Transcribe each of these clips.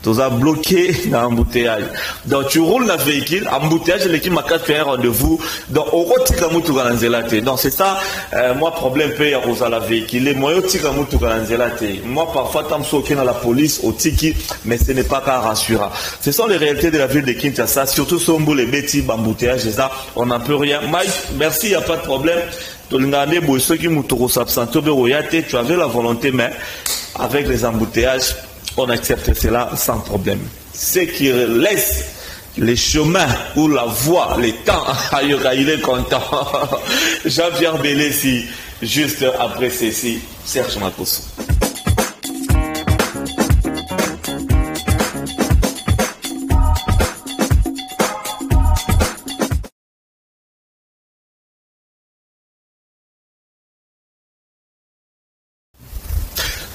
tu as bloqué dans l'embouteillage. Donc tu roules dans le véhicule, embouteillage, l'équipe m'a fait un rendez-vous. Donc au retour donc c'est ça, moi problème paye à la véhicule. Moi parfois tant que dans la police au tiki, mais ce n'est pas rassurant. Ce sont les réalités de la ville de Kinshasa, surtout Sombo, les bêtises, embouteillage et ça, on n'en peut rien. Mike, merci, il n'y a pas de problème. Tu avais la volonté, mais avec les embouteillages, on accepte cela sans problème. Ce qui laisse les chemins ou la voie, les temps, il est content. Jean-Pierre Bélessi, juste après ceci, Serge Makosso.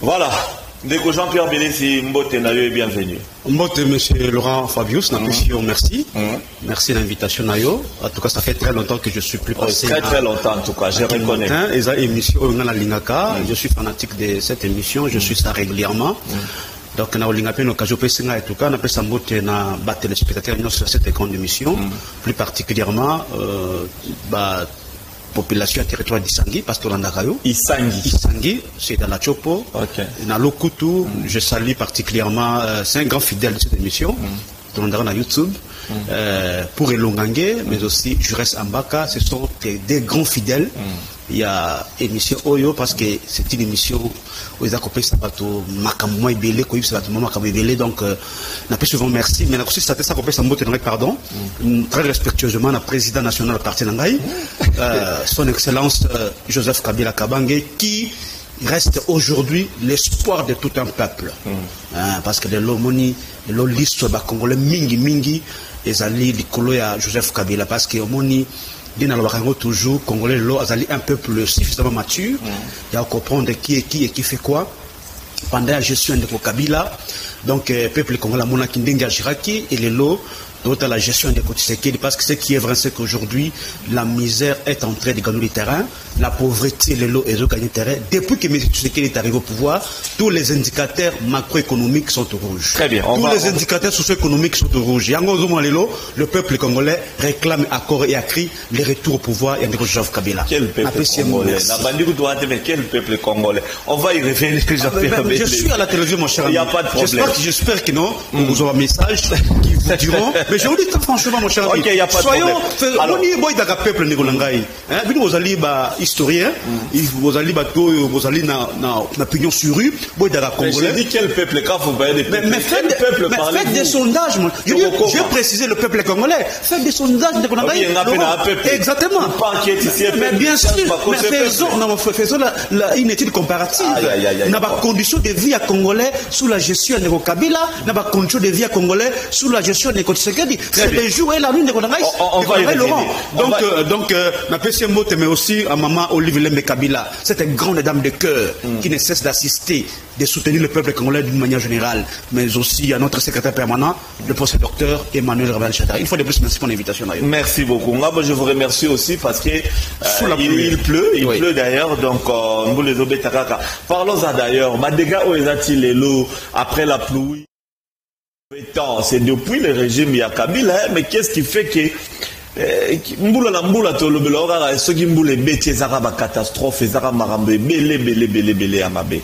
Voilà. Dès que Jean-Pierre Bélessi, Mbote Nayo est bienvenu. Mbote, monsieur Laurent Fabius, merci. Merci de l'invitation Nayo. En tout cas, ça fait très longtemps que je suis plus passé. Très longtemps en tout cas, je reconnais. Émission je suis fanatique de cette émission, je suis ça régulièrement. Donc, on a une occasion en tout cas, on a Mbote na bat téléspectateurs sur cette grande émission, plus particulièrement population à territoire d'Isangui, parce que Isangui, c'est dans la Chopo. Dans l'Okutu, je salue particulièrement 5 grands fidèles de cette émission. Dans YouTube, pour Elongangue, mais aussi Jures Ambaka, ce sont des grands fidèles. Il y a émission Oyo parce que c'est une émission où ils accompagnent Sabato Makamoi Belé, Koyib Sabato Makamoi Belé, donc n'a pas souvent merci, mais aussi ça s'accompagne Sambote pardon, très respectueusement le président national du parti Nangaï, son excellence Joseph Kabila Kabange, qui reste aujourd'hui l'espoir de tout un peuple. Parce que l'histoire du Congolais mingi et ali likolo ya Joseph Kabila parce que omoni toujours Congolais un peuple suffisamment mature et à comprendre qui est qui et qui fait quoi pendant la gestion de Kabila. Donc peuple congolais mona kindenga jiraki et les lots à la gestion des Kotisekedi, parce que ce qui est vrai, c'est qu'aujourd'hui, la misère est en train de gagner le terrain, la pauvreté, les lots, et ont gagné le terrain. Depuis que M. Tshisekedi est arrivé au pouvoir, tous les indicateurs macroéconomiques sont au rouge. Très bien. Tous les indicateurs socio-économiques sont au rouge. Le peuple congolais réclame à corps et à cri les retours au pouvoir et Joseph Kabila. Quel peuple congolais? Quel peuple congolais? On va y revenir. Je suis à la télévision, mon cher ami. Il n'y a pas de problème. J'espère que non, vous aurez un message qui vous diront. Mais je vous dis très franchement, mon cher ami. Ok, il n'y a pas de problème. Soyons, peuple négolangay. Vous allez historien, vous allez na opinion sur rue, vous allez congolais. Je dis quel peuple quand vous voyez des peuples. Mais faites des sondages, mon. J'ai précisé le peuple congolais. Faites des sondages négolangay. Exactement. Mais bien sûr, faisons une étude comparative. N'a pas condition de vie à congolais sous la gestion de Kabila, n'a pas condition de vie à congolais sous la gestion de Tshisekedi. C'est les jours et la lune de Konangaïs. On va y revenir. Donc, ma PC Mbote, mais aussi à maman Olive Lembe Kabila, cette grande dame de cœur qui ne cesse d'assister, de soutenir le peuple congolais d'une manière générale, mais aussi à notre secrétaire permanent, le professeur docteur Emmanuel Rabel Chata. Une fois de plus, merci pour l'invitation. Merci beaucoup. Moi, je vous remercie aussi parce que il pleut d'ailleurs, donc nous les obétakaka. Parlons-en d'ailleurs. Madega Oezati Lelo, après la pluie. C'est depuis le régime Kabila, mais qu'est-ce qui fait que ceux qui ont les bêtises, ils ont des catastrophes, ils ont des belé amabe.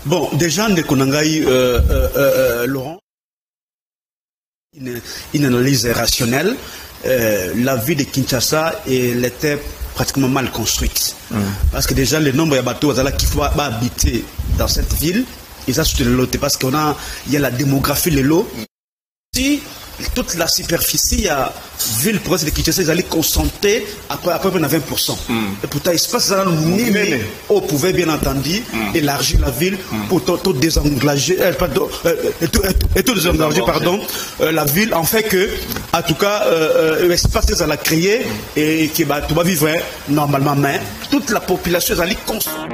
Bon, déjà, Laurent, une analyse rationnelle. La ville de Kinshasa, elle était pratiquement mal construite. Parce que déjà, le nombre de bateaux qui faut habiter dans cette ville, ils ont soutenu l'eau parce qu'il y a la démographie de l'eau. Si toute la superficie à ville province de Kinshasa, ils allaient concentrer à peu près 20%. Et pourtant, l'espace on pouvait bien entendu élargir la ville pour tout désengager, la ville, en fait que, en tout cas, l'espace qu'ils allaient créer et qui va vivre normalement, mais toute la population allait concentrer.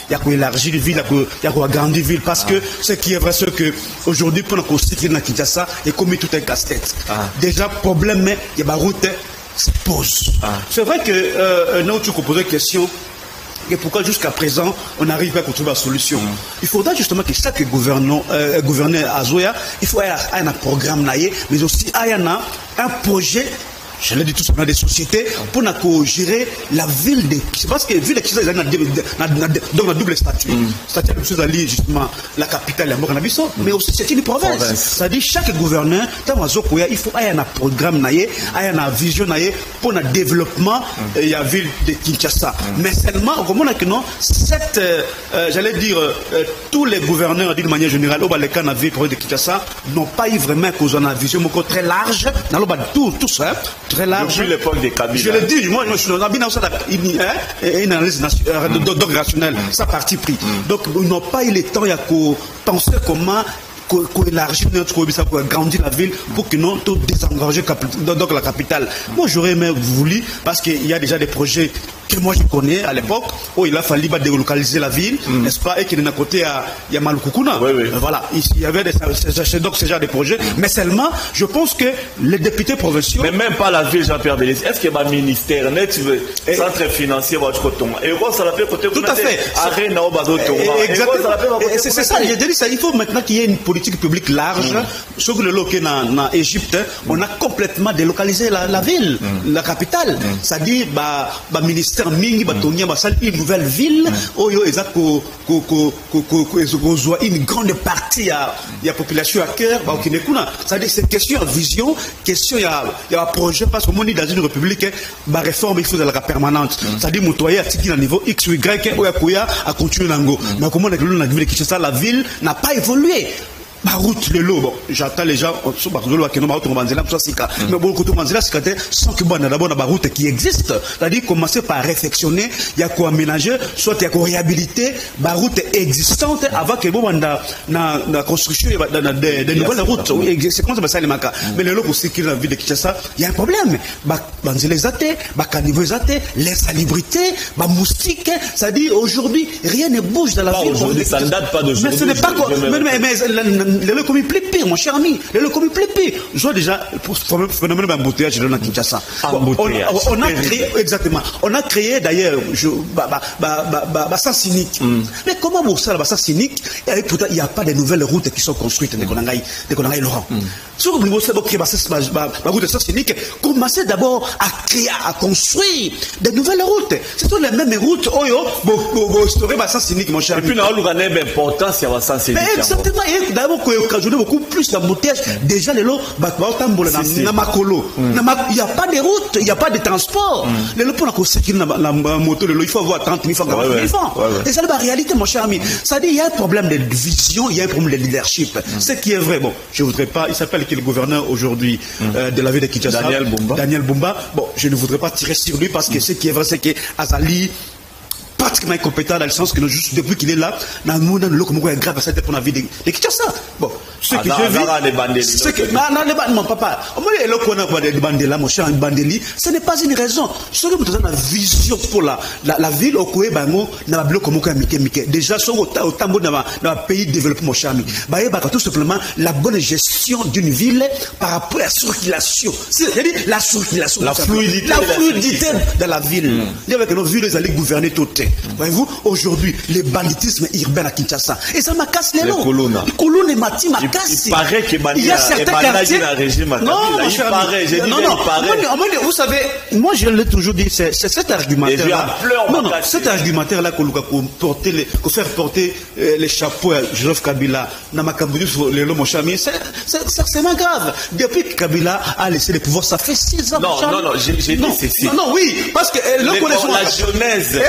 Il y a élargir les villes, il y a agrandir les villes, parce que ce qui est vrai, c'est qu'aujourd'hui, pour la construire dans Kinshasa, il y a commis tout un casse-tête. Déjà, problème, il y a ma route se pose. C'est vrai que, nous, tu poses une question, et pourquoi jusqu'à présent on n'arrive pas à trouver la solution. Il faudra justement que chaque gouverneur à Zoya, il faut avoir un programme naïe, mais aussi un projet. Je l'ai dit tout simplement des sociétés pour gérer la ville de. Parce que la ville de Kinshasa donc la double statut. C'est-à-dire justement la capitale de Mokanabiso, mais aussi c'est une province. C'est-à-dire chaque gouverneur, il faut avoir un programme naïe, une vision naïe pour le développement de la ville de Kinshasa. Mais seulement, comme on a que non, j'allais dire, tous les gouverneurs d'une manière générale, au Balkan, la ville de Kinshasa, n'ont pas eu vraiment une vision très large, tout ça. Très large. Depuis l'époque des Kabila. Je l'ai dit, moi, je suis dans une analyse rationnelle, ça parti pris. Donc, ils n'ont pas eu le temps de penser comment élargir notre obéissance pour agrandir la ville pour que nous tout désengager donc la capitale. Moi, j'aurais même voulu, parce qu'il y a déjà des projets que moi je connais à l'époque, où il a fallu délocaliser la ville, n'est-ce pas, et qu'il y a un côté, il y a Malukukuna. Voilà, il y avait donc ce genre de projets, mais seulement, je pense que les députés provinciaux. Mais même pas la ville, Jean-Pierre Bélis. Est-ce qu'il y a un ministère, tu veux, centre financier, et quoi, ça l'appelle côté. Tout à fait. C'est ça, j'ai dit ça, il faut maintenant qu'il y ait une politique publique large. Sauf que le local en Égypte, on a complètement délocalisé la ville, la capitale. C'est-à-dire, ministère Mingi, une nouvelle ville, où il y a une grande partie de la population à cœur. C'est-à-dire, c'est question de vision, question, il y a un projet, parce que dans une république, la réforme, il faut de la permanente. C'est-à-dire, Moutoya a un niveau X ou Y, où il y a à continuer l'ango. Mais comment la ville n'a pas évolué. Ma route, le lot, bon, j'attends les gens, mais bon, sans que bon, d'abord, la route qui existe, c'est-à-dire commencer par réflexionner, il y a quoi aménager, soit il y a quoi réhabiliter, la route existante avant que bon, la construction de nouvelles routes, c'est comme ça, les maca. Mais le lot aussi qui est dans la ville de Kinshasa, il y a un problème. Les athées, les salubrités, les moustiques, c'est-à-dire aujourd'hui, rien ne bouge dans la ville. Aujourd'hui, ça ne date pas d'aujourd'hui. Mais ce n'est pas quoi. Les locaux plus pire, mon cher ami. Les locaux plus pire. Je vois déjà, pour ce phénomène d'embouteillage dans Kinshasa. On a créé, exactement. On a créé d'ailleurs, ça cynique. Mais comment vous savez, ça cynique, et pourtant, il n'y a pas de nouvelles routes qui sont construites de Konangaï Laurent. Si vous voulez créer ma route de cynique, commencez d'abord à créer, à construire de nouvelles routes. Ce sont les mêmes routes, vous restaurez ma cynique, mon cher ami. Et puis, on a une importance, il y a ça cynique. Exactement. D'abord, qu'on occasionne beaucoup plus d'embouteillages. Déjà, les lots, il n'y a pas de route, il n'y a pas de transport. Les lots, pour la moto, il faut avoir 30 000 francs, 40 000 francs. Et c'est la réalité, mon cher ami. Ça dit, il y a un problème de vision, il y a un problème de leadership. Ce qui est vrai, bon, je ne voudrais pas, il s'appelle qui est le gouverneur aujourd'hui de la ville de Kinshasa. Daniel Bumba. Bon, je ne voudrais pas tirer sur lui parce que ce qui est vrai, c'est que Azali, pratiquement incompétent dans le sens que juste depuis qu'il est là, dans le monde, le est grave à cette pour la vie de Kinshasa. Bon, ce que j'ai vu, mon papa, mon cher Bandeli, ce n'est pas une raison. Ce que vous avez une vision pour la ville, au Koué, déjà, au tambour dans un pays développé, mon cher ami. Tout simplement, la bonne gestion d'une ville par rapport à la circulation. C'est-à-dire la circulation. La fluidité de la ville. Il y avait que nos villes allaient gouverner tout. Voyez-vous, aujourd'hui, le banditisme urbain à Kinshasa. Et ça m'a cassé les lots. Les colonnes et Mati m'a cassé. Il paraît que il y a certains quartiers. Non, il paraît. Vous savez, moi je l'ai toujours dit, c'est cet argumentaire-là. Non, cet argumentaire-là qu'on faire porter les chapeaux à Joseph Kabila, les lots, mon chami, c'est forcément grave. Depuis que Kabila a laissé le pouvoir, ça fait 6 ans. Non, j'ai dit c'est non, oui, parce que la genèse.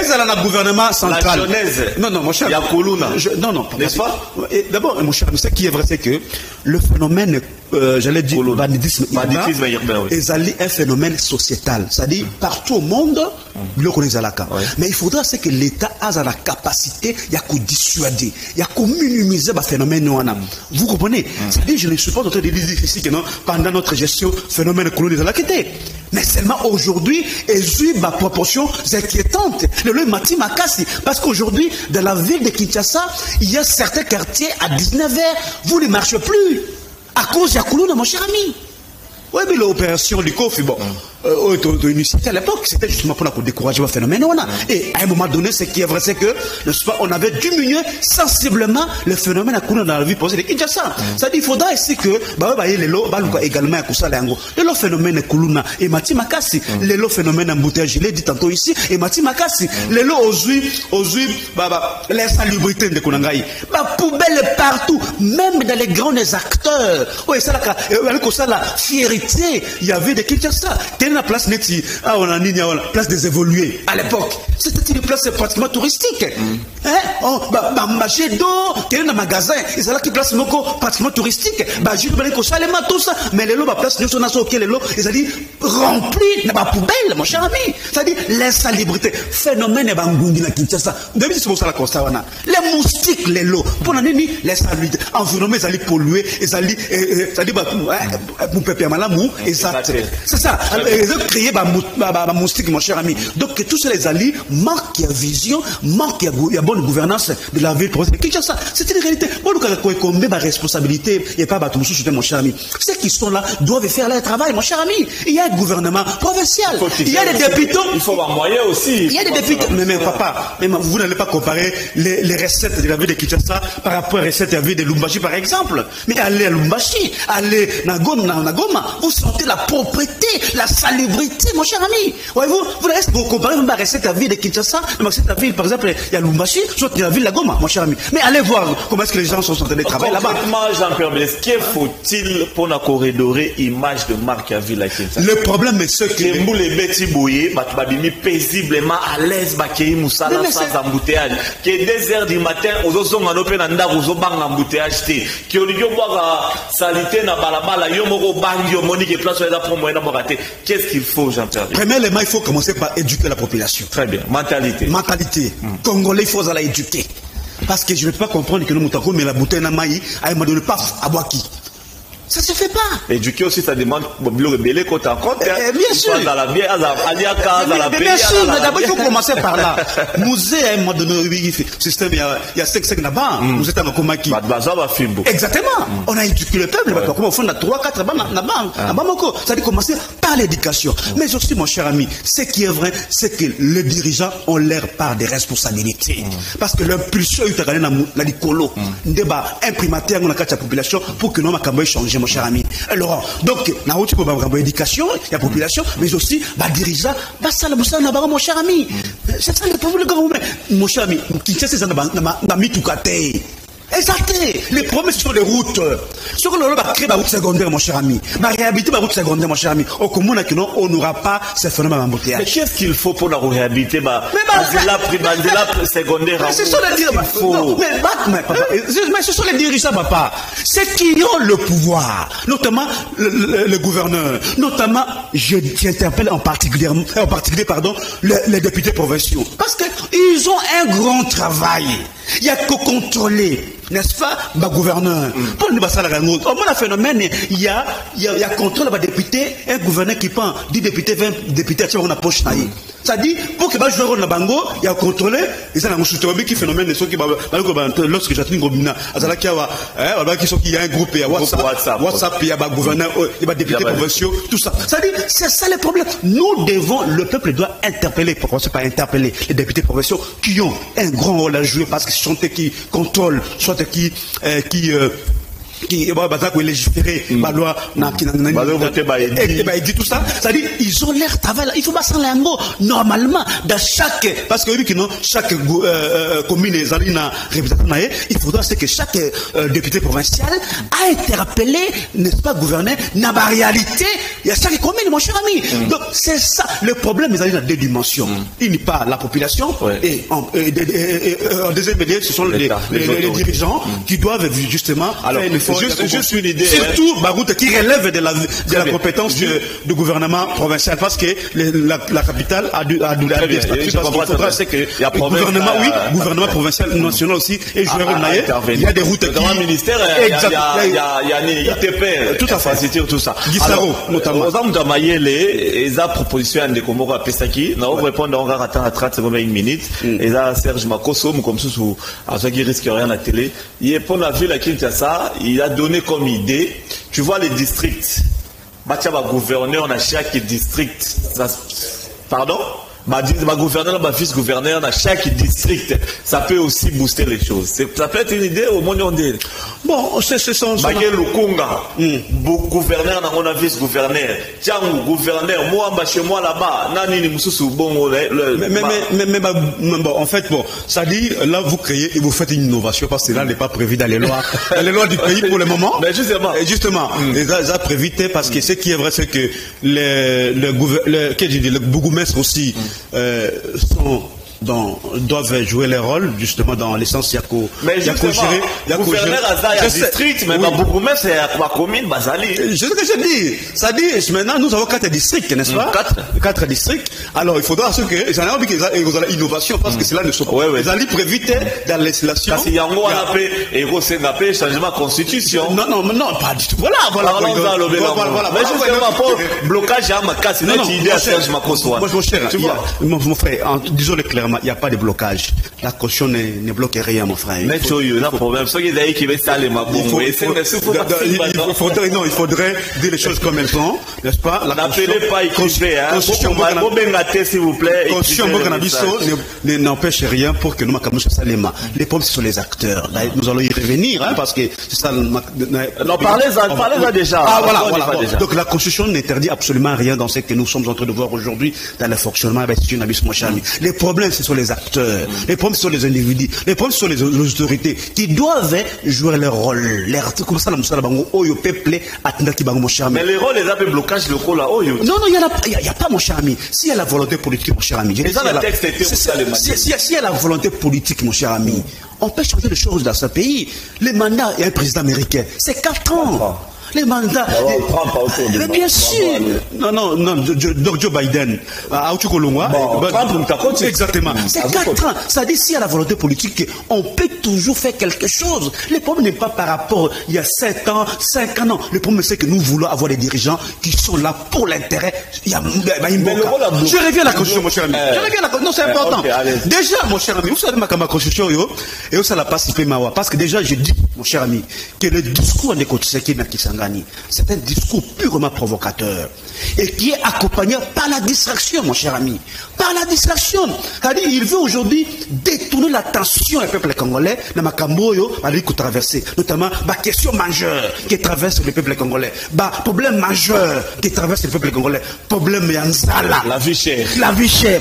Gouvernement central. La genèse. Non, mon cher. Il y a Koluna. Non, n'est-ce pas? D'abord, mon cher, ce qui est vrai, c'est que le phénomène, j'allais dire, banditisme urbain, est un phénomène sociétal. C'est-à-dire, partout au monde, le connaît Zalaka. Mais il faudra c'est que l'État a la capacité, il y a qu'à dissuader, il y a qu'à minimiser le phénomène. Vous comprenez? C'est-à-dire, je ne suis pas en train de dire ici que non, pendant notre gestion, phénomène colonial Zalaka était. Mais seulement aujourd'hui, il y a une proportion inquiétante. Le Mati Makassi. Parce qu'aujourd'hui, dans la ville de Kinshasa, il y a certains quartiers à 19h, vous ne marchez plus. À cause de Koulouna, mon cher ami. Oui, mais l'opération du Kofi, bon, à l'époque, c'était justement pour décourager le phénomène. Et à un moment donné, ce qui est vrai, c'est que, n'est-ce pas, on avait diminué sensiblement le phénomène à couler dans la vie posée de Kinshasa. C'est-à-dire, il faudra ici que, les lots, également, le lot phénomène Kuluna et Mati Makasi, le lot phénomène embouteillage, je l'ai dit tantôt ici, et Mati Makasi, le lot aux l'insalubrité de Konangaï, poubelle partout, même dans les grands acteurs. Oui, ça, la fierté, il y avait des Kinshasa. Quelle est la place neti? Ah, on a une place des évolués à l'époque. C'était une place pratiquement touristique. Hein? Oh, marché d'eau, quel est le magasin? Et c'est là qui place pratiquement touristique. J'ai dit que ça, les tout ça. Mais les lots, la place, nous sommes les lots, ils ont dit remplis de ma poubelle, mon cher ami. C'est-à-dire l'insalubrité. Phénomène Bangungi na Kinshasa. Vous avez dit c'est pour ça la constat. Les moustiques, les lots. Pour l'année, l'insalubrité. Environnement, ils allaient polluer, ils allaient, pour pépé malamou, exact. C'est ça. Ils ont créé des moustiques, mon cher ami. Donc, tous ces alliés manquent de vision, manquent de bonne gouvernance de la ville de Kinshasa. C'est une réalité. Bon, nous avons une responsabilité. Il n'y a pas de souci, mon cher ami. Ceux qui sont là doivent faire leur travail, mon cher ami. Il y a un gouvernement provincial. Il y a des députés. Il faut avoir moyen aussi. Il y a des députés. Mais papa, vous n'allez pas comparer les recettes de la ville de Kinshasa par rapport aux recettes de la ville de Lumbashi, par exemple. Mais allez à Lumbashi, allez à Nagoma, vous sentez la propriété, la salubrité, mon cher ami. Voyez-vous, vous comparez la recette de la ville de Kinshasa, la recette de la ville, par exemple, il y a Lumbashi, soit il y a la ville de Nagoma, mon cher ami. Mais allez voir comment est-ce que les gens sont en train de travailler là-bas. Jean-Pierre, qu'est-ce faut-il pour nous corridorer l'image de marque à ville à Kinshasa? Le problème est ce que les moules et Betty Bouye, paisiblement à l'aise, Bakei Moussala sans embouteillage. Qui est 2 heures du matin, aux autres on open en dar, aux autres embouteillage, qui au lieu de voir salité na balabala, yomoro bandio, monique et place pour moi raté. Qu'est-ce qu'il faut, Jean-Pierre? Premièrement, il faut commencer par éduquer la population. Très bien. Mentalité. Congolais, il faut la éduquer. Parce que je ne peux pas comprendre que nous moutons, mais la bouteille n'a maï, elle m'a donné pas à boire qui. Ça se fait pas. Éduquer aussi, ça demande le rebelle côté en compte. Bien sûr. Bien sûr, mais d'abord, il faut commencer par là. Musée, à un moment donné, système, il y a 5 là-bas. Vous êtes un Komaki. Exactement. On a éduqué le peuple. Comment on fait 3-4 là-bas. C'est-à-dire commencer par l'éducation. Mais aussi, mon cher ami, ce qui est vrai, c'est que les dirigeants ont l'air part des responsabilités. Parce que l'impulsion, il y a la licolo. Un débat imprimateur, on a la population pour que nous, on changer, mon cher ami. Alors, donc, na route pour l'éducation, la population, mais aussi, dirigeant, ça, mon cher ami. C'est ça le problème, mon cher ami. Qui sait, c'est ça, exact. Les problèmes sur les routes. Sur le route, créer la route secondaire, mon cher ami. Réhabiliter la route secondaire, mon cher ami. Au commun, on n'aura pas ce phénomène d'embouteillage. Mais qu'est-ce qu'il faut pour la réhabiliter? La secondaire. Mais ce sont les dirigeants. Mais ce sont les dirigeants, papa. Ceux qui ont le pouvoir, notamment le gouverneur, notamment, j'interpelle en particulier, les députés provinciaux. Parce qu'ils ont un grand travail. Il n'y a que contrôler. N'est-ce pas, gouverneur? Pour nous, on a un phénomène, il y a contrôle des députés, un gouverneur qui prend 10 députés, 20 députés, on a poche naïe. Ça dit, pour que je joue dans Bango, il y a contrôlé, et ça, qui phénomène, lorsque j'attends Gomina, il y a un groupe, il y a WhatsApp, il y a gouverneur, il y a députés provinciaux, tout ça. Ça dit, c'est ça le problème. Nous devons, le peuple doit interpeller, pour commencer par interpeller les députés provinciaux qui ont un grand rôle à jouer parce que ce sont eux qui contrôlent, soit qui légiférer la loi dit tout ça, c'est-à-dire ils ont l'air travail, il faut pas s'en lango normalement dans chaque, parce que chaque commune il faudra que chaque député provincial a interpellé, n'est-ce pas, gouverneur dans la réalité, il y a chaque commune, mon cher ami. Donc c'est ça le problème, ils ont 2 dimensions. Il n'y a pas la population et en deuxième lieu ce sont les dirigeants qui doivent justement juste une idée. Surtout Baroute qui relève de la compétence du gouvernement provincial parce que la capitale a dû c'est que le gouvernement provincial national aussi et il y a des routes dans le ministère, il y a l'ITP, tout à fait, tout ça. Gisaro notamment. Aux hommes d'Amayele, ils ont proposition à Ndekomoro à Pesaki. Nous répondons, on va attendre 30 secondes, 1 minute. Et là, Serge Makoso, comme ça, à ceux qui risquent rien à la télé, il est pour la ville à Kinshasa, il a donné comme idée, tu vois les districts batia ba gouverneur dans chaque district. Pardon? Ma gouverneur, ma vice-gouverneur dans chaque district, ça peut aussi booster les choses. Ça peut être une idée au monde entier. Bon, c'est son... Lukunga, gouverneur, on a vice-gouverneur. Tiens, gouverneur, moi, chez moi là-bas, nani mususu bon. Mais bon, en fait, bon, ça dit, là, vous créez et vous faites une innovation parce que là, n'est pas prévu dans les lois du pays pour le moment. Mais justement. Ça prévu parce que ce qui est vrai, c'est que le bourgmestre aussi, doivent jouer leur rôle justement dans l'essence. Mais justement, gouverneur Aza est district, mais beaucoup même c'est la commune Bazali. Je sais ce que je dis. Ça dit, maintenant nous avons 4 districts, n'est-ce pas? 4 districts. Alors il faudra que ils en ont innovation parce que cela ne sont pas. Ils allaient préviter dans l'installation. Parce qu'il y a un mot à appeler et changement de constitution. Non, pas du tout. Voilà. Mais justement, pour blocage à ma casse, c'est une idée à changement qu'on soit. Mon frère, disons-le clairement. Il n'y a pas de blocage. La caution ne bloque rien, mon frère. Mais il y a un problème. Il faudrait dire les choses comme elles sont, n'est-ce pas? N'appelez pas écrivez, hein. S'il vous plaît. Constitution n'empêche rien pour que nous marquons Salema. Les problèmes, ce sont les acteurs. Nous allons y revenir, hein, parce que c'est ça. Non, parlez-en déjà. Voilà. Donc la Constitution n'interdit absolument rien dans ce que nous sommes en train de voir aujourd'hui dans le fonctionnement de l'institution Nabis Mochami. Les problèmes, ce sont les acteurs, les problèmes, ce sont les individus, les problèmes, ce sont les autorités qui doivent jouer leur rôle. Comme ça, mais les rôles, les appels blocage locaux là, non, il n'y a pas, mon cher ami. S'il y a la volonté politique, mon cher ami. S'il y a la volonté politique, mon cher ami, on peut changer les choses dans ce pays. Les mandats et un président américain, c'est 4 ans. Les mandats. Mais bien sûr. Non, Joe Biden. Exactement. C'est 4 ans. Ça dit, s'il y a la volonté politique, on peut toujours faire quelque chose. Le problème n'est pas par rapport il y a 7 ans, 5 ans. Non. Le problème, c'est que nous voulons avoir des dirigeants qui sont là pour l'intérêt. Je reviens à la Constitution, mon cher ami. Non, c'est important. Déjà, mon cher ami, vous savez ma Constitution, et vous savez la passe Mawa. Parce que déjà, je dis, mon cher ami, que le discours de Kotseki Nakisanga, c'est un discours purement provocateur et qui est accompagné par la distraction, mon cher ami. Par la distraction. C'est-à-dire, il veut aujourd'hui détourner l'attention du peuple congolais dans ma Camboyo, avec traverser, notamment la question majeure qui traverse le peuple congolais. Problème majeur qui traverse le peuple congolais. Problème Yanzala. La vie chère.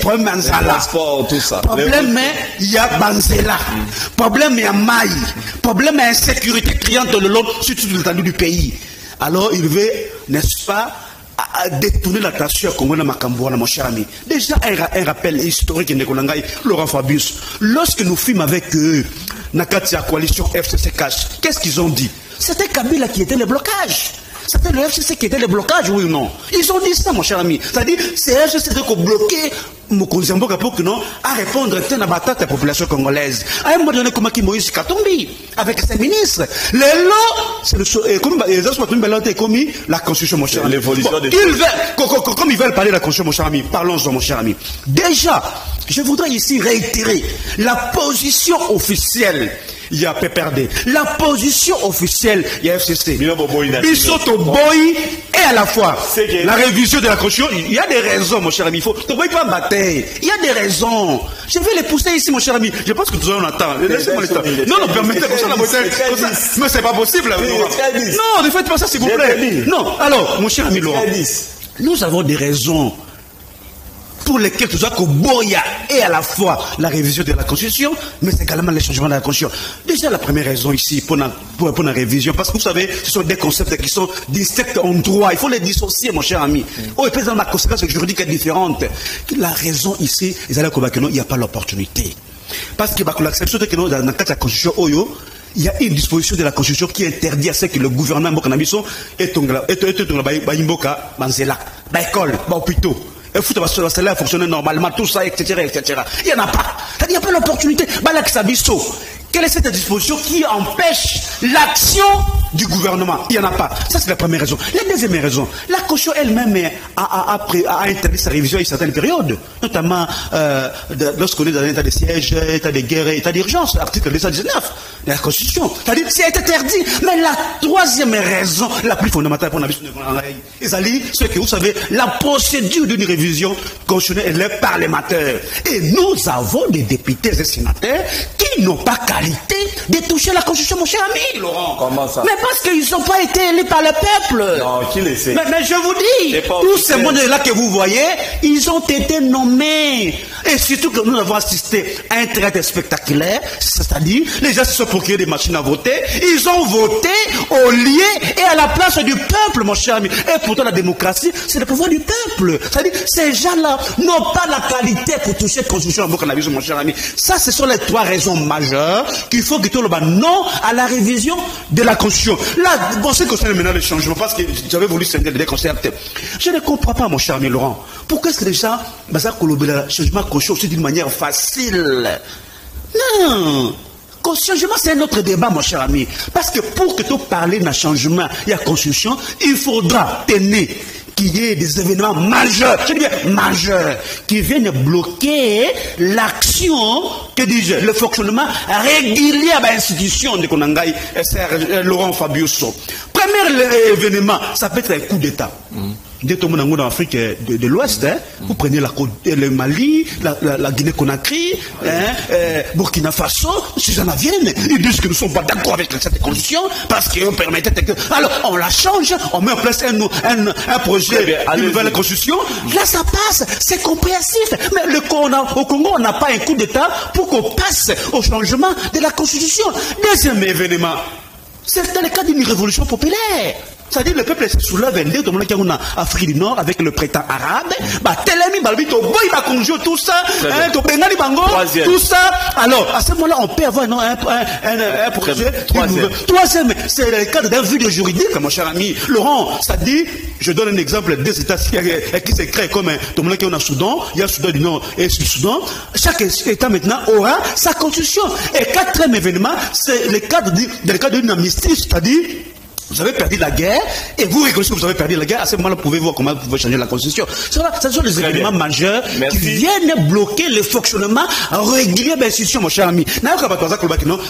Problème Yanzala. Le transport, tout ça. Problème, il y a Banzela. Problème, il y a Maï. Problème, insécurité criante de l'homme sur tout l'étendue du pays. Alors il veut, n'est-ce pas, détourner l'attention à Congo Makamboua, mon cher ami. Déjà, un rappel historique de Laurent Fabius. Lorsque nous fûmes avec eux, Nakatia Coalition FCC Cash, qu'est-ce qu'ils ont dit? C'était Kabila qui était le blocage. C'était le FCC qui était le blocage, oui ou non? Ils ont dit ça, mon cher ami. C'est-à-dire, c'est le FCC qui a bloqué Mokonzamboka pour que non, à répondre à la bataille de la population congolaise. À un moment donné, comme Moïse Katumbi, avec ses ministres. Les lots, c'est comme les autres ont commis la Constitution, mon cher ami. Comme ils veulent parler de la Constitution, mon cher ami, parlons-en, mon cher ami. Déjà, je voudrais ici réitérer la position officielle. Il y a PPRD. La position officielle, il y a FCC. Bissoto Boy et à la fois la révision de la Constitution. Il y a des raisons, mon cher ami. Il faut ne pas batailler. Il y a des raisons. Je vais les pousser ici, mon cher ami. Je pense que tout le monde attend. Laissez-moi le temps. Non, permettez comme ça la bataille. Mais c'est pas possible. Non, ne faites pas ça, s'il vous plaît. Non, alors, mon cher ami Laurent, nous avons des raisons pour lesquels tout ça que Boya et à la fois la révision de la Constitution, mais également le changement de la Constitution. Déjà la première raison ici pour la révision, parce que vous savez, ce sont des concepts qui sont distincts en droit. Il faut les dissocier, mon cher ami. Et puis dans la conséquence juridique est différente. La raison ici, il n'y a pas l'opportunité. Parce que l'acception de que dans la Constitution Oyo, il y a une disposition de la Constitution qui interdit à ce que le gouvernement Bokanamiso est Baimboka, Banzela, Baïkol, Baopito. Le foot va fonctionner normalement, tout ça, etc. Il n'y en a pas. Il n'y a pas l'opportunité. Quelle est cette disposition qui empêche l'action du gouvernement. Il n'y en a pas. Ça, c'est la première raison. La deuxième raison, la Constitution elle-même a interdit sa révision à une certaine période, notamment lorsqu'on est dans un état de siège, état de guerre, état d'urgence, article 219 de la Constitution. C'est-à-dire c'est interdit. Mais la troisième raison, la plus fondamentale pour la vie, c'est que vous savez, la procédure d'une révision constitutionnelle, elle est parlementaire. Et nous avons des députés et sénateurs qui n'ont pas qualité de toucher la Constitution, mon cher ami, Laurent. Comment ça? Mais parce qu'ils n'ont pas été élus par le peuple. Non, qui le sait? Mais je vous dis, tous ces mondes-là que vous voyez, ils ont été nommés. Et surtout que nous avons assisté à un traité spectaculaire, c'est-à-dire, les gens se sont procurés des machines à voter, ils ont voté au lieu et à la place du peuple, mon cher ami. Et pourtant, la démocratie, c'est le pouvoir du peuple. C'est-à-dire, ces gens-là n'ont pas la qualité pour toucher la Constitution, mon cher ami. Ça, ce sont les trois raisons majeures qu'il faut que tout le monde non à la révision de la Constitution. Là, bon, c'est concerne maintenant le changement, parce que j'avais voulu scinder des concepts. Je ne comprends pas, mon cher ami Laurent. Pourquoi est-ce que les gens, le changement de Constitution aussi d'une manière facile? Non. Le changement, c'est un autre débat, mon cher ami. Parce que pour que tu parles d'un changement et de la Constitution, il faudra tenir qu'il y ait des événements majeurs, je dis bien majeurs, qui viennent bloquer l'action, que dis-je, le fonctionnement régulier de l'institution de Konangaï, Laurent Fabiuso. Premier événement, ça peut être un coup d'État. Dès que vous en Afrique de l'Ouest, hein, vous prenez le Mali, la Guinée-Conakry, Burkina Faso, ces gens-là viennent, ils disent que nous ne sommes pas d'accord avec cette constitution parce qu'ils permettent que... Alors, on la change, on met en place un projet, une nouvelle constitution, là ça passe, c'est compréhensif. Mais au Congo, on n'a pas un coup d'État pour qu'on passe au changement de la constitution. Deuxième événement, c'est le cas d'une révolution populaire. C'est-à-dire le peuple se soulève en Afrique du Nord avec le printemps arabe. Tout ça, tout ça. Alors, à ce moment-là, on peut avoir un projet. Troisième, c'est le cadre d'un vide juridique, mon cher ami Laurent. C'est-à-dire, je donne un exemple des États qui se créent comme tout le monde qui est au Soudan. Il y a le Soudan du Nord et le Soudan. Chaque État maintenant aura sa constitution. Et quatrième événement, c'est le cadre d'une amnistie, c'est-à-dire, vous avez perdu la guerre, et vous reconnaissez que vous avez perdu la guerre, à ce moment-là, vous pouvez voir comment vous pouvez changer la Constitution. Ce sont des événements majeurs qui viennent bloquer le fonctionnement régulier de l'institution, mon cher ami. Non,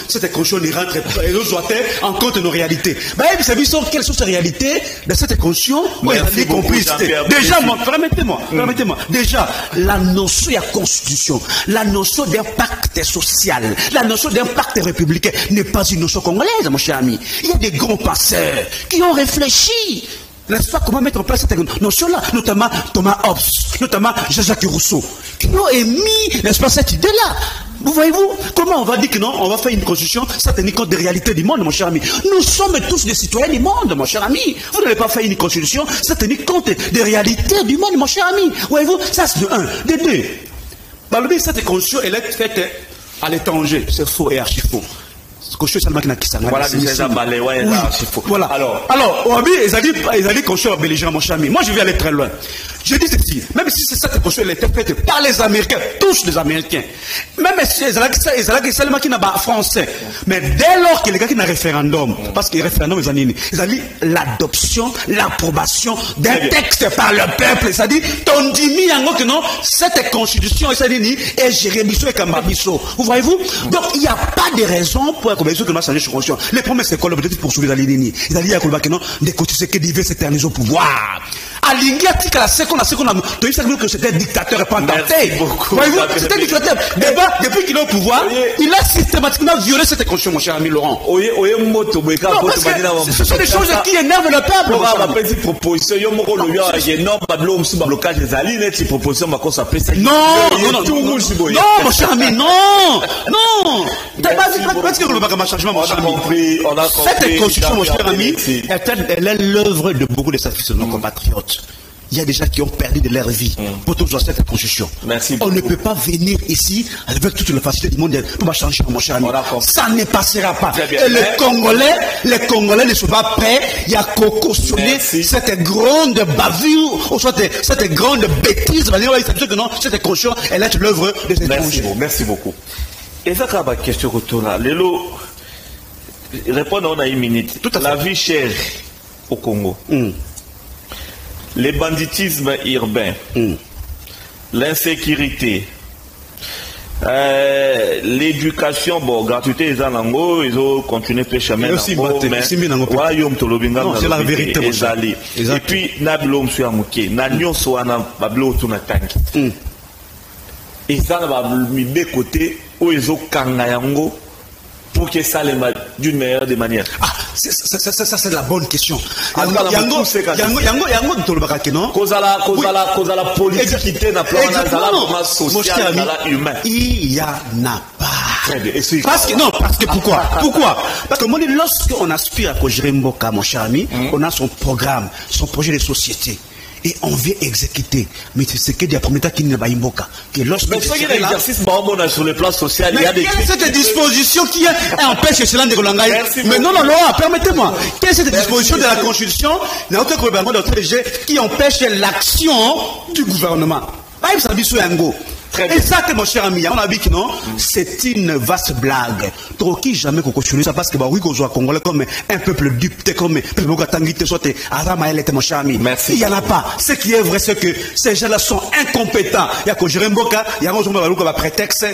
cette Constitution ne rentre pas en compte de nos réalités. Vous savez quelles sont ces réalités de cette Constitution? Déjà, permettez-moi. Déjà, la notion de la Constitution, la notion d'un pacte social, la notion d'un pacte républicain n'est pas une notion congolaise, mon cher ami. Il y a des grands passeurs qui ont réfléchi, n'est-ce pas, comment mettre en place cette notion-là, notamment Thomas Hobbes, notamment Jean-Jacques Rousseau, qui ont émis, n'est-ce pas, cette idée-là. Vous voyez-vous, comment on va dire que non, on va faire une constitution, ça tenir compte des réalités du monde, mon cher ami. Nous sommes tous des citoyens du monde, mon cher ami. Vous n'allez pas faire une constitution, ça tenir compte des réalités du monde, mon cher ami. Voyez-vous, ça c'est de un. De deux, cette constitution, elle est faite à l'étranger, c'est faux et archi faux. Voilà, voilà. Alors, Oabi, ils ont dit qu'on soit belligérant, mon cher ami. Moi, je vais aller très loin. Je dis ceci, même si cette constitution elle était faite par les Américains, tous les Américains, même si c'est seulement qui n'a pas français, mais dès lors que les gars qui n'a référendum, parce que le référendum, ils ont dit l'adoption, l'approbation d'un texte par le peuple, c'est-à-dire, ton dimi, que non, cette constitution, est Jérémisso et Kambabisso. Vous voyez-vous? Donc, il n'y a pas de raison pour que les autres ne changent de constitution. Les premiers, c'est quoi l'objectif pour sauver la ligne? Ils ont dit que non, des constitutions qui devaient s'éterniser au pouvoir. Alingiatik à la seconde, tu sais que c'était un dictateur et pas un tenté. Voyez-vous, c'était un dictateur. Depuis qu'il est au pouvoir, il a systématiquement violé cette constitution, mon cher ami Laurent. Ce sont des choses qui énervent le peuple. Non, mon cher ami, non. Cette constitution, mon cher ami, elle est l'œuvre de beaucoup de sacrifices de nos compatriotes. Il y a des gens qui ont perdu de leur vie pour toujours cette constitution. On ne peut pas venir ici avec toute la facilité du monde pour changer, mon cher ami. Ça ne passera pas. Et les Congolais ne sont pas prêts. Il y a qu'à cautionner cette grande bavure, ou soit cette grande bêtise. Cette constitution, elle est l'œuvre de ces étrangers. Merci beaucoup. Et ça, c'est la question que tu as. répondre on a une minute. Tout à fait. La vie chère au Congo. Les banditismes urbains. L'insécurité. L'éducation, bon, gratuité, ils ont continué à pêcher. Non, c'est la vérité. Et puis, Nablo Msuamuke, Nanyo Soana, Bablo Tunatanki. Ils ont mis de côté où ils ont Kangayango pour que ça les d'une meilleure des manières. Ah, ça c'est la bonne question. Yango, la politique na plan social, humain. Il y en a pas. Parce que pourquoi? Parce que moi, lorsqu'on aspire à Kojiremboka, mon cher ami, on a son programme, son projet de société. Et on veut exécuter. Mais c'est que des premiers temps qui n'est pas imboka. Mais c'est un exercice sur le plan social. Mais il y a cette disposition qui empêche cela de Golangaï. Mais non, permettez-moi. Quelle est cette disposition de la Constitution qui empêche l'action du gouvernement? Et ça, mon cher ami, on a dit que non, c'est une vaste blague. Trop qui jamais qu'on continue ça parce que oui, qu'on soit congolais comme un peuple dupe, comme mon cher ami. Merci. Il n'y en a pas. Ce qui est vrai, c'est que ces gens-là sont incompétents. Il y a que Mboka, il y a un prétexte,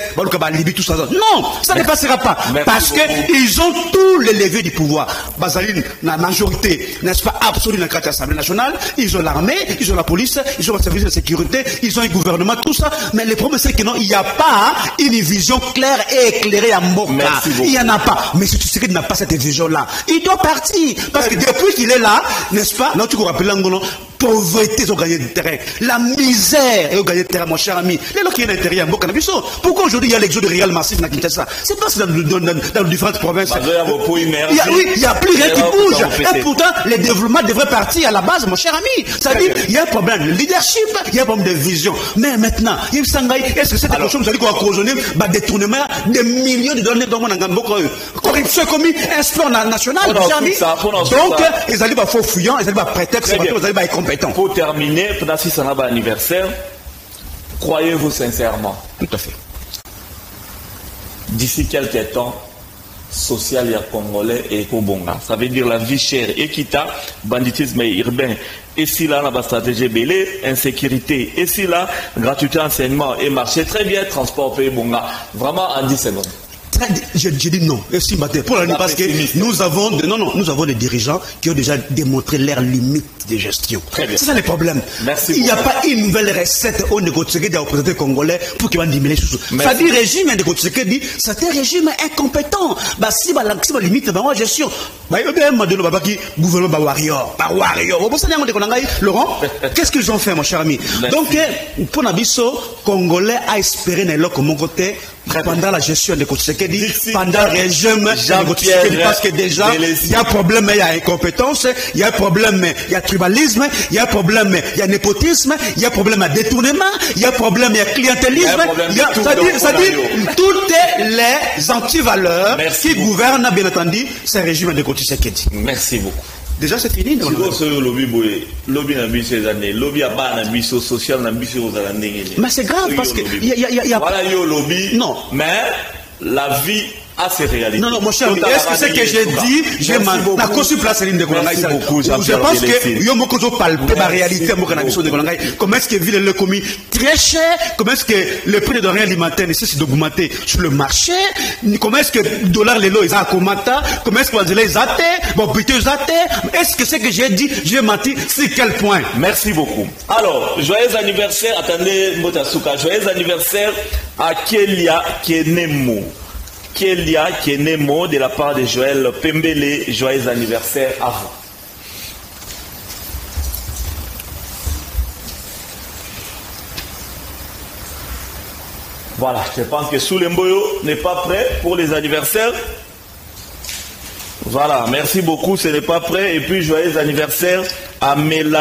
Libye, tout ça. Non, ça ne passera pas. Merci parce qu'ils ont tous les leviers du pouvoir. Basaline, la majorité, n'est-ce pas, absolue dans l'Assemblée nationale. Ils ont l'armée, ils ont la police, ils ont le service de sécurité, ils ont un gouvernement, tout ça. Mais les problème c'est que non, il n'y a pas une vision claire et éclairée à Mboka. Il n'y en a pas. Mais si tu sais qu'il n'a pas cette vision-là, il doit partir. Parce que depuis qu'il est là, n'est-ce pas, là tu te rappelles l'angola, pauvreté, ils ont gagné du terrain. La misère, ils ont gagné du terrain, mon cher ami. Les gens qui ont intérêt à Mboka, pourquoi aujourd'hui il y a l'exode réel massif dans Kinshasa? C'est pas dans les différentes provinces. Il n'y a plus rien qui bouge. Et pourtant, le développement devrait partir à la base, mon cher ami. C'est-à-dire, il y a un problème de leadership, il y a un problème de vision. Mais maintenant, il s'engage. Est-ce que cette chose, vous allez cautionner détournement de millions de dollars dans mon Ngamboko? Corruption commis un sport national, mon cher ami. Donc, ils allaient pas faux fouillant, ils allaient pas prétexte, ils allaient pas incompétents. Pour terminer, pendant si ça n'a pas anniversaire, croyez-vous sincèrement? Tout à fait. D'ici quelques temps, social et congolais et Kobonga. Ça veut dire la vie chère, équita, banditisme urbain. Et si là, la stratégie belée, insécurité. Et si là, gratuité, enseignement et marché, très bien, transport pays Bonga. Vraiment en 10 secondes. Je dis non. Pour la nuit, parce que nous avons des dirigeants qui ont déjà démontré leurs limites de gestion. C'est ça le problème. Merci. Il n'y a pas une nouvelle recette au négocié des représentants congolais pour qu'ils vont diminuer les choses. Ça dit régime dit c'est un régime incompétent. Si la limite de la gestion, gouvernement warrior. Laurent, qu'est-ce qu'ils ont fait, mon cher ami? Donc, pour Nabiso, Congolais a espéré de mon côté pendant la gestion de Kotsekedi, pendant le régime de Kotsekedi, parce que déjà, il y a un problème, il y a incompétence, il y a un problème, il y a tribalisme, il y a un problème, il y a népotisme, il y a un problème à détournement, il y a un problème, il y a clientélisme, c'est-à-dire toutes les antivaleurs qui gouvernent, bien entendu, ce régime de Kotsekedi. Merci beaucoup. Déjà, c'est fini. Mais c'est grave parce que il y a voilà, le lobby. Non. Mais la vie a ses réalités. Non, mon cher ami, est-ce que c'est que j'ai dit, j'ai ma conçu place ligne de Kolangay? Merci beaucoup, je pense que yo moko zo palper la réalité mo kana biso de Kolangay. Comment est-ce que ville le commis très cher? Comment est-ce que le prix de denrées alimentaires nécessite d'augmenter sur le marché? Comment est-ce que le dollar les lots ils a augmenté? Comment est-ce que les athées, bon plutôt athées? Est-ce que c'est que j'ai dit, j'ai menti? C'est quel point? Merci beaucoup. Alors, joyeux anniversaire, attendez Mbotasuka, joyeux anniversaire à Kelia Kenemo. Kelia Kenemo de la part de Joël Pembele, joyeux anniversaire à vous. Voilà, je pense que Soulemboyo n'est pas prêt pour les anniversaires. Voilà, merci beaucoup, ce n'est pas prêt. Et puis joyeux anniversaire à Mela.